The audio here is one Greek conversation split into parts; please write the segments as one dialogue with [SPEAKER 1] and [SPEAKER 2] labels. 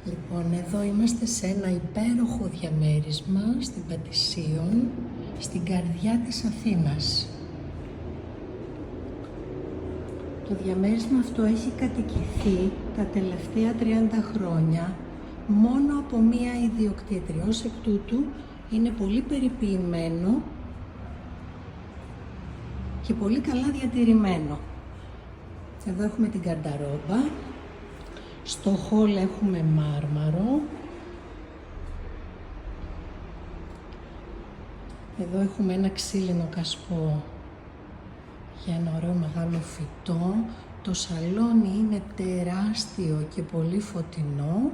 [SPEAKER 1] Λοιπόν, εδώ είμαστε σε ένα υπέροχο διαμέρισμα στην Πατησίων, στην καρδιά της Αθήνας. Το διαμέρισμα αυτό έχει κατοικηθεί τα τελευταία 30 χρόνια μόνο από μία ιδιοκτήτρια. Ως εκ τούτου είναι πολύ περιποιημένο και πολύ καλά διατηρημένο. Εδώ έχουμε την καρταρόμπα. Στο χόλ έχουμε μάρμαρο. Εδώ έχουμε ένα ξύλινο κασπό για ένα ωραίο μεγάλο φυτό. Το σαλόνι είναι τεράστιο και πολύ φωτεινό.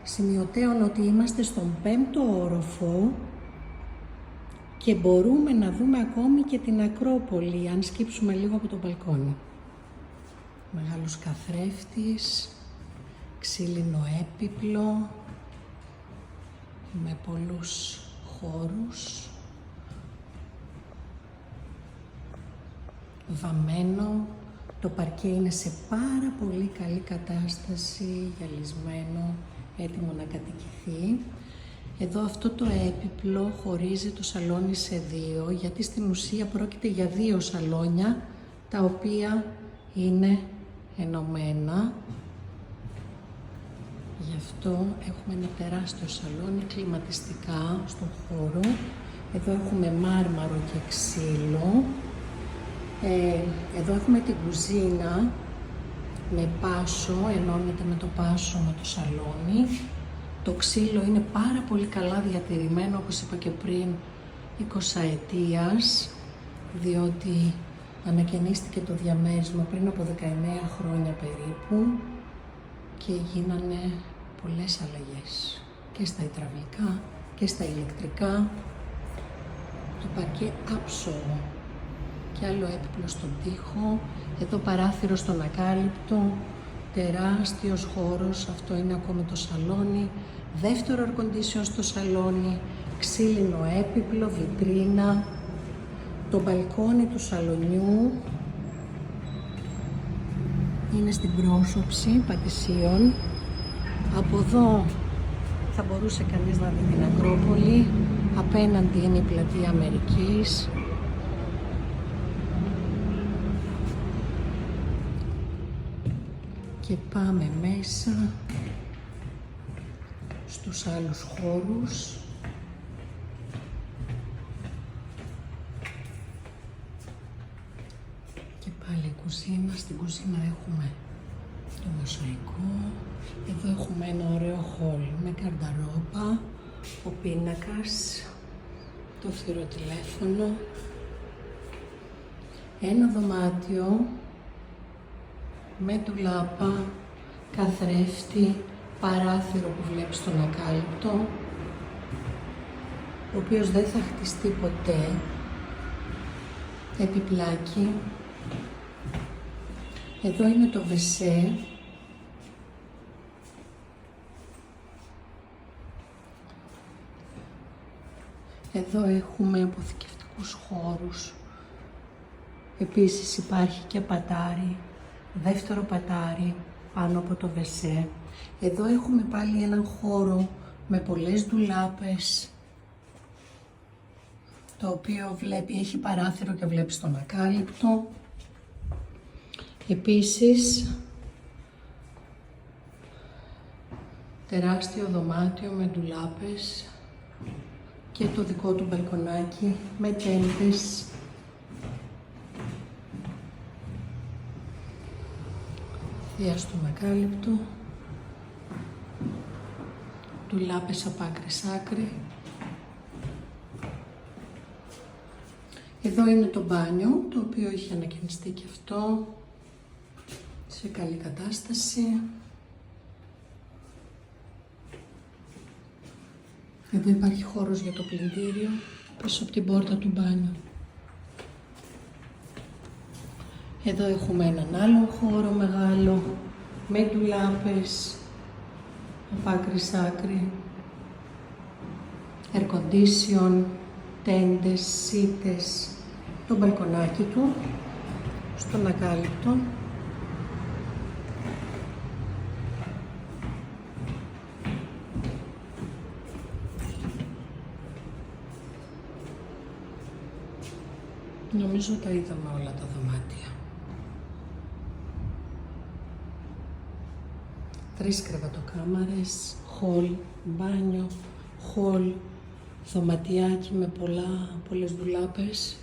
[SPEAKER 1] Σημειωτέων ότι είμαστε στον 5ο όροφο και μπορούμε να δούμε ακόμη και την Ακρόπολη, αν σκύψουμε λίγο από το μπαλκόνι. Μεγάλος καθρέφτης, ξύλινο έπιπλο, με πολλούς χώρους, βαμμένο. Το παρκέ είναι σε πάρα πολύ καλή κατάσταση, γυαλισμένο, έτοιμο να κατοικηθεί. Εδώ αυτό το έπιπλο χωρίζει το σαλόνι σε δύο, γιατί στην ουσία πρόκειται για δύο σαλόνια, τα οποία είναι ενωμένα. Γι' αυτό έχουμε ένα τεράστιο σαλόνι, κλιματιστικά στον χώρο. Εδώ έχουμε μάρμαρο και ξύλο. Εδώ έχουμε την κουζίνα με πάσο, ενώνεται με το πάσο με το σαλόνι. Το ξύλο είναι πάρα πολύ καλά διατηρημένο, όπως είπα και πριν, 20 ετίας, διότι ανακαινίστηκε το διαμέρισμα πριν από 19 χρόνια περίπου και γίνανε πολλές αλλαγές και στα υδραυλικά και στα ηλεκτρικά. Το παρκέ άψογο και άλλο έπιπλο στον τοίχο. Εδώ παράθυρο στον ακάλυπτο, τεράστιος χώρος, αυτό είναι ακόμα το σαλόνι. Δεύτερο air condition στο σαλόνι, ξύλινο έπιπλο, βιτρίνα. Το μπαλκόνι του σαλονιού είναι στην πρόσωψη Πατησίων. Από εδώ θα μπορούσε κανείς να δει την Ακρόπολη. Απέναντι είναι η πλατεία Αμερικής. Και πάμε μέσα στους άλλους χώρους. Και πάλι κουζίνα. Στην κουζίνα έχουμε το μοσαϊκό. Εδώ έχουμε ένα ωραίο χόλ με καρταρόμπα, ο πίνακας, το φθυροτηλέφωνο, ένα δωμάτιο με ντουλάπα, καθρέφτη, παράθυρο που βλέπεις στον ακάλυπτο, ο οποίος δεν θα χτιστεί ποτέ, επιπλάκι. Εδώ είναι το βεσέ. Εδώ έχουμε αποθηκευτικούς χώρους. Επίσης υπάρχει και πατάρι, δεύτερο πατάρι πάνω από το βεσέ. Εδώ έχουμε πάλι έναν χώρο με πολλές ντουλάπες, το οποίο έχει παράθυρο και βλέπει στον ακάλυπτο. Επίσης, τεράστιο δωμάτιο με ντουλάπες και το δικό του μπαλκονάκι με τέντες. Θεία στον ακάλυπτο, ντουλάπες από άκρη σ' άκρη. Εδώ είναι το μπάνιο, το οποίο έχει ανακαινιστεί και αυτό σε καλή κατάσταση. Εδώ υπάρχει χώρος για το πλυντήριο πίσω από την πόρτα του μπάνιου. Εδώ έχουμε έναν άλλο χώρο μεγάλο με ντουλάπες από άκρη σ' άκρη, air condition, τέντες, σίτες, το μπαλκονάκι του στον ακάλυπτο. Νομίζω τα είδαμε όλα τα δωμάτια. 3 κρεβατοκάμαρες, χολ, μπάνιο, χολ, δωματιάκι με πολλές ντουλάπες,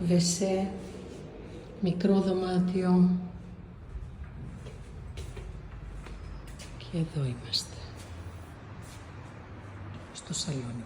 [SPEAKER 1] βεσέ, μικρό δωμάτιο και εδώ είμαστε, στο σαλόνι.